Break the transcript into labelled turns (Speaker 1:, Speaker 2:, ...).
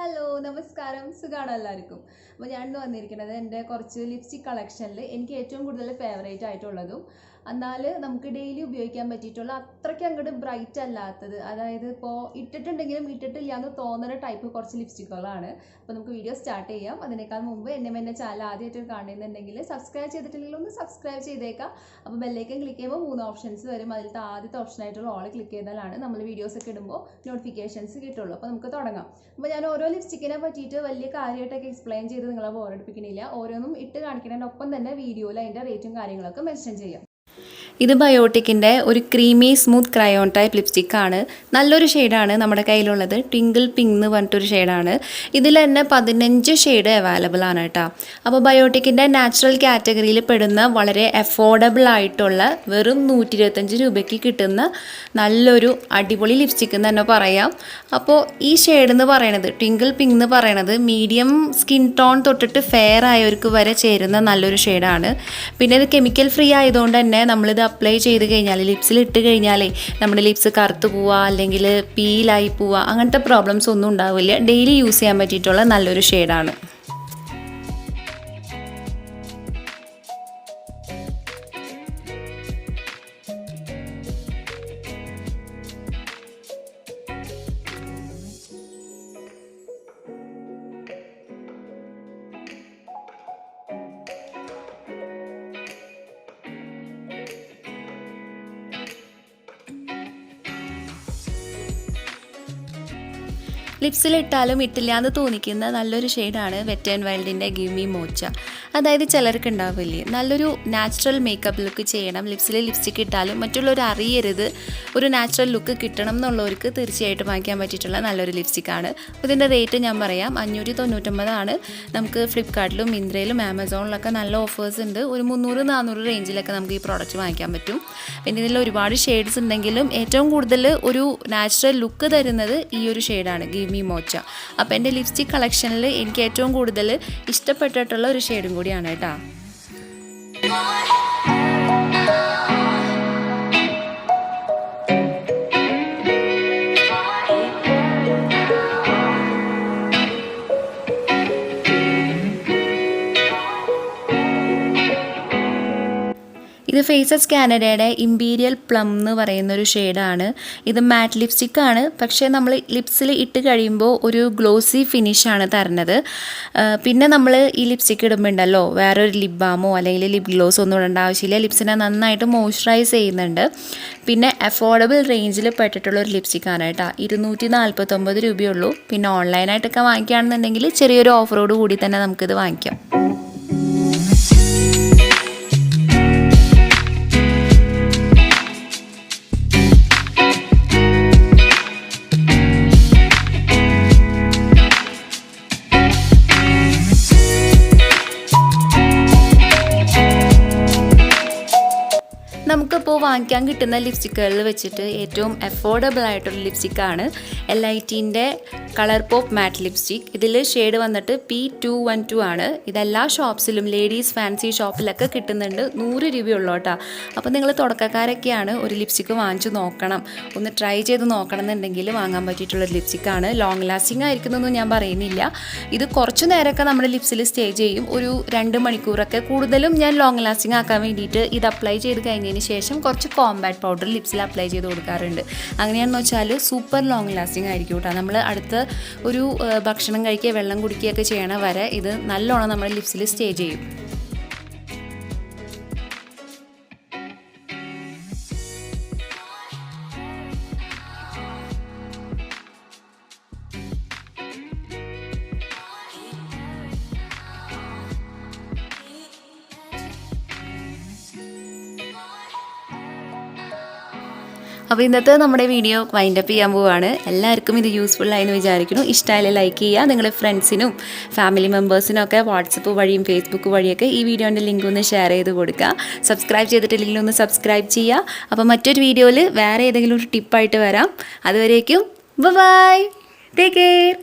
Speaker 1: Hello നമസ്കാരം സുഖാണോ എല്ലാവർക്കും. അപ്പോൾ ഞാനിന്ന് വന്നിരിക്കുന്നത് എൻ്റെ കുറച്ച് ലിപ്സ്റ്റിക് കളക്ഷനിൽ എനിക്ക് ഏറ്റവും കൂടുതൽ ഫേവറേറ്റ് ആയിട്ടുള്ളതും എന്നാൽ നമുക്ക് ഡെയിലി ഉപയോഗിക്കാൻ പറ്റിയിട്ടുള്ള അത്രയ്ക്ക് അങ്ങോട്ട് ബ്രൈറ്റ് അല്ലാത്തത്, അതായത് ഇപ്പോൾ ഇട്ടിട്ടുണ്ടെങ്കിലും ഇട്ടിട്ടില്ല എന്ന് തോന്നുന്ന ടൈപ്പ് കുറച്ച് ലിപ്സ്റ്റിക്കുകളാണ്. അപ്പോൾ നമുക്ക് വീഡിയോ സ്റ്റാർട്ട് ചെയ്യാം. അതിനേക്കാൾ മുമ്പ് എൻ്റെ ചാനൽ ആദ്യമായിട്ട് കാണുന്നുണ്ടെങ്കിൽ സബ്സ്ക്രൈബ് ചെയ്തിട്ടില്ലെങ്കിൽ ഒന്ന് സബ്സ്ക്രൈബ് ചെയ്തേക്കാം. അപ്പോൾ ബെല്ലൈക്കൻ ക്ലിക്ക് ചെയ്യുമ്പോൾ 3 ഓപ്ഷൻസ് വരും. അതിലത്തെ ആദ്യത്തെ ഓപ്ഷനായിട്ടുള്ള ഓൾ ക്ലിക്ക് ചെയ്താലാണ് നമ്മൾ വീഡിയോസൊക്കെ ഇടുമ്പോൾ നോട്ടിഫിക്കേഷൻസ് കിട്ടുള്ളൂ. അപ്പോൾ നമുക്ക് തുടങ്ങാം. അപ്പോൾ ഞാൻ ഓരോ ലിപ്സ്റ്റിക്കിനെ പറ്റിയിട്ട് വലിയ കാര്യമായിട്ടൊക്കെ എക്സ്പ്ലെയിൻ ചെയ്ത് നിങ്ങളെ ബോറടിപ്പിക്കണില്ല. ഓരോന്നും ഇട്ട് കാണിക്കുന്നതിനൊപ്പം തന്നെ വീഡിയോയിൽ അതിൻ്റെ റേറ്റും കാര്യങ്ങളൊക്കെ മെൻഷൻ ചെയ്യാം.
Speaker 2: ഇത് ബയോട്ടിക്കിൻ്റെ ഒരു ക്രീമി സ്മൂത്ത് ക്രയോൺ ടൈപ്പ് ലിപ്സ്റ്റിക്കാണ്. നല്ലൊരു ഷെയ്ഡാണ് നമ്മുടെ കയ്യിലുള്ളത്. ട്വിങ്കിൾ പിങ്ക് എന്ന് പറഞ്ഞിട്ടൊരു ഷെയ്ഡാണ്. ഇതിൽ തന്നെ 15 ഷെയ്ഡ് അവൈലബിൾ ആണ് കേട്ടോ. അപ്പോൾ ബയോട്ടിക്കിൻ്റെ നാച്ചുറൽ കാറ്റഗറിയിൽ പെടുന്ന വളരെ അഫോർഡബിൾ ആയിട്ടുള്ള വെറും 125 രൂപയ്ക്ക് കിട്ടുന്ന നല്ലൊരു അടിപൊളി ലിപ്സ്റ്റിക്ക് എന്ന് തന്നെ പറയാം. അപ്പോൾ ഈ ഷെയ്ഡ് എന്ന് പറയണത് ട്വിങ്കിൾ പിങ്ക് എന്ന് പറയണത് മീഡിയം സ്കിൻ ടോൺ തൊട്ടിട്ട് ഫെയർ ആയവർക്ക് വരെ ചേരുന്ന നല്ലൊരു ഷെയ്ഡാണ്. പിന്നെ ഇത് കെമിക്കൽ ഫ്രീ ആയതുകൊണ്ട് തന്നെ നമ്മളിത് അപ്ലൈ ചെയ്ത് കഴിഞ്ഞാൽ ലിപ്സിൽ ഇട്ട് കഴിഞ്ഞാലേ നമ്മുടെ ലിപ്സ് കറുത്ത് പോവുക അല്ലെങ്കിൽ പീലായി പോവുക അങ്ങനത്തെ പ്രോബ്ലംസ് ഒന്നും ഉണ്ടാവില്ല. ഡെയിലി യൂസ് ചെയ്യാൻ പറ്റിയിട്ടുള്ള നല്ലൊരു ഷെയ്ഡാണ്. ലിപ്സിലിട്ടാലും ഇട്ടില്ല എന്ന് തോന്നിക്കുന്ന നല്ലൊരു ഷെയ്ഡാണ് വെറ്റ് ആൻഡ് വൈൽഡിൻ്റെ ഗിവ് മീ മോച്ച. അതായത് ചിലർക്ക് ഉണ്ടാവില്ലേ നല്ലൊരു നാച്ചുറൽ മേക്കപ്പ് ലുക്ക് ചെയ്യണം, ലിപ്സിൽ ലിപ്സ്റ്റിക്ക് ഇട്ടാലും മറ്റുള്ളവർ അറിയരുത്, ഒരു നാച്ചുറൽ ലുക്ക് കിട്ടണം എന്നുള്ളവർക്ക് തീർച്ചയായിട്ടും വാങ്ങിക്കാൻ പറ്റിയിട്ടുള്ള നല്ലൊരു ലിപ്സ്റ്റിക്കാണ്. ഇതിൻ്റെ റേറ്റ് ഞാൻ പറയാം, 599 ആണ്. നമുക്ക് ഫ്ലിപ്കാർട്ടിലും മിന്ത്രയിലും ആമസോണിലൊക്കെ നല്ല ഓഫേഴ്സ് ഉണ്ട്. ഒരു 300-400 റേഞ്ചിലൊക്കെ നമുക്ക് ഈ പ്രോഡക്റ്റ് വാങ്ങിക്കാൻ പറ്റും. പിന്നെ ഇതിൽ ഒരുപാട് ഷെയ്ഡ്സ് ഉണ്ടെങ്കിലും ഏറ്റവും കൂടുതൽ ഒരു നാച്ചുറൽ ലുക്ക് തരുന്നത് ഈ ഒരു ഷെയ്ഡാണ് ഗിവ് മീ മോച്ച. അപ്പോൾ എൻ്റെ ലിപ്സ്റ്റിക് കളക്ഷനിൽ എനിക്ക് ഏറ്റവും കൂടുതൽ ഇഷ്ടപ്പെട്ടിട്ടുള്ള ഒരു ഷെയ്ഡും കൂടിയാണ് കേട്ടോ. ഇത് ഫേസസ് കാനഡയുടെ Imperial.plu എന്ന് പറയുന്നൊരു ഷെയ്ഡാണ്. ഇത് മാറ്റ് ലിപ്സ്റ്റിക്കാണ്, പക്ഷേ നമ്മൾ ലിപ്സിൽ ഇട്ട് കഴിയുമ്പോൾ ഒരു ഗ്ലോസി ഫിനിഷാണ് തരുന്നത്. പിന്നെ നമ്മൾ ഈ ലിപ്സ്റ്റിക്ക് ഇടുമ്പോൾ ഉണ്ടല്ലോ വേറൊരു ലിപ് ബാമോ അല്ലെങ്കിൽ ലിപ് ഗ്ലോസോ ഒന്നും ഇടേണ്ട ആവശ്യമില്ല. ലിപ്സിനെ നന്നായിട്ട് മോയ്സ്ചറൈസ് ചെയ്യുന്നുണ്ട്. പിന്നെ അഫോർഡബിൾ റേഞ്ചിൽ പെട്ടിട്ടുള്ളൊരു ലിപ്സ്റ്റിക്കാണ് കേട്ടോ. 249 രൂപയുള്ളൂ. പിന്നെ ഓൺലൈനായിട്ടൊക്കെ വാങ്ങിക്കുകയാണെന്നുണ്ടെങ്കിൽ ചെറിയൊരു ഓഫറോട് കൂടി തന്നെ നമുക്കിത് വാങ്ങിക്കാം. നമുക്കിപ്പോൾ വാങ്ങിക്കാൻ കിട്ടുന്ന ലിപ്സ്റ്റിക്കുകളിൽ വെച്ചിട്ട് ഏറ്റവും അഫോർഡബിൾ ആയിട്ടുള്ള ലിപ്സ്റ്റിക്കാണ് Elle colour pop matte lipstick. ഇതിൽ ഷെയ്ഡ് വന്നിട്ട് P212 ആണ്. ഇതെല്ലാ ഷോപ്സിലും ലേഡീസ് ഫാൻസി ഷോപ്പിലൊക്കെ കിട്ടുന്നുണ്ട്. 100 രൂപയുള്ളൂ കേട്ടോ. അപ്പോൾ നിങ്ങൾ തുടക്കക്കാരൊക്കെയാണ് ഒരു ലിപ്സ്റ്റിക്ക് വാങ്ങിച്ച് നോക്കണം, ഒന്ന് ട്രൈ ചെയ്ത് നോക്കണം എന്നുണ്ടെങ്കിൽ വാങ്ങാൻ പറ്റിയിട്ടുള്ളൊരു ലിപ്സ്റ്റിക്കാണ്. ലോങ് ലാസ്റ്റിംഗ് ആയിരിക്കുന്നൊന്നും ഞാൻ പറയുന്നില്ല. ഇത് കുറച്ച് നേരമൊക്കെ നമ്മുടെ ലിപ്സിൽ സ്റ്റേ ചെയ്യും, ഒരു 2 മണിക്കൂറൊക്കെ. കൂടുതലും ഞാൻ ലോങ് ലാസ്റ്റിംഗ് ആക്കാൻ വേണ്ടിയിട്ട് ഇത് അപ്ലൈ ചെയ്ത് കഴിഞ്ഞതിന് ശേഷം കുറച്ച് കോമ്പാക്ട് പൗഡർ ലിപ്സിൽ അപ്ലൈ ചെയ്ത് കൊടുക്കാറുണ്ട്. അങ്ങനെയാണെന്ന് വെച്ചാൽ സൂപ്പർ ലോങ് ലാസ്റ്റിംഗ് ആയിരിക്കും കേട്ടോ. നമ്മൾ അടുത്ത ഒരു ഭക്ഷണം കഴിക്കുക വെള്ളം കുടിക്കുകയൊക്കെ ചെയ്യണ വരെ ഇത് നല്ലോണം നമ്മുടെ ലിപ്സിൽ സ്റ്റേ ചെയ്യും. അപ്പോൾ ഇന്നത്തെ നമ്മുടെ വീഡിയോ വൈൻഡപ്പ് ചെയ്യാൻ പോവുകയാണ്. എല്ലാവർക്കും ഇത് യൂസ്ഫുൾ ആയെന്ന് വിചാരിക്കുന്നു. ഇഷ്ടമായാലും ലൈക്ക് ചെയ്യുക. നിങ്ങളുടെ ഫ്രണ്ട്സിനും ഫാമിലി മെമ്പേഴ്സിനും ഒക്കെ വാട്സപ്പ് വഴിയും ഫേസ്ബുക്ക് വഴിയൊക്കെ ഈ വീഡിയോൻ്റെ ലിങ്ക് ഒന്ന് ഷെയർ ചെയ്ത് കൊടുക്കുക. സബ്സ്ക്രൈബ് ചെയ്തിട്ടില്ലെങ്കിൽ ഒന്ന് സബ്സ്ക്രൈബ് ചെയ്യുക. അപ്പോൾ മറ്റൊരു വീഡിയോയിൽ വേറെ ഏതെങ്കിലും ഒരു ടിപ്പായിട്ട് വരാം. അതുവരേക്കും ബൈ, ടേക്ക് കെയർ.